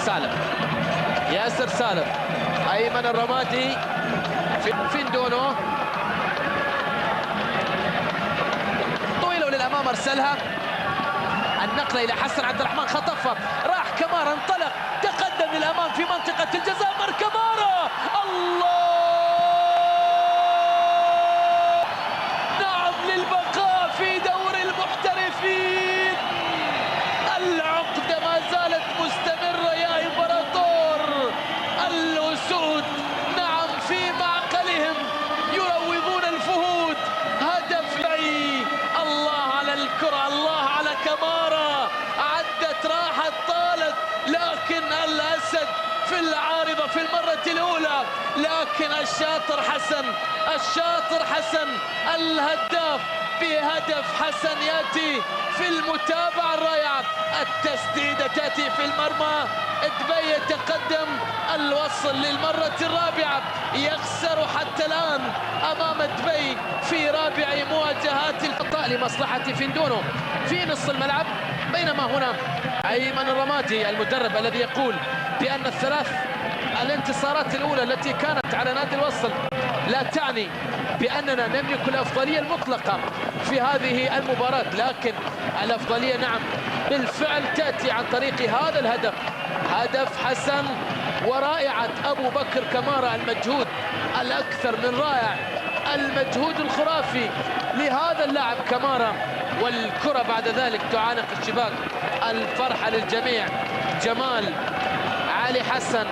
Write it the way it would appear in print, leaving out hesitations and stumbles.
سالم، ياسر سالم، ايمن الرمادي، فيندونو طويله وللامام ارسلها، النقله الى حسن عبد الرحمن خطفها، راح كمارا انطلق تقدم للامام في منطقه الجزاء، مر كمارا، الله، نعم للبقاء في دور المحترفين، العقده ما زالت مستمره يا امبراطور، الاسود نعم في معقلهم يروضون الفهود، هدف لي، الله على الكره، الله على كمارا، عدت راحت طالت، لكن الاسد في العارضه في المره الاولى، لكن الشاطر حسن الهداف بهدف حسن ياتي في المتابعه الرائعه، التسديده تاتي في المرمى، دبي يتقدم، الوصل للمره الرابعه، يخسر حتى الان امام دبي في رابع مواجهات الخطا لمصلحه فيندونو في نصف الملعب، بينما هنا ايمن الرمادي المدرب الذي يقول بان الانتصارات الاولى التي كانت على نادي الوصل لا تعني باننا نملك الافضليه المطلقه في هذه المباراه، لكن الافضليه نعم بالفعل تاتي عن طريق هذا الهدف، هدف حسن ورائعه ابو بكر كمارا، المجهود الاكثر من رائع، المجهود الخرافي لهذا اللاعب كمارا، والكره بعد ذلك تعانق الشباك، الفرحه للجميع، جمال علي حسن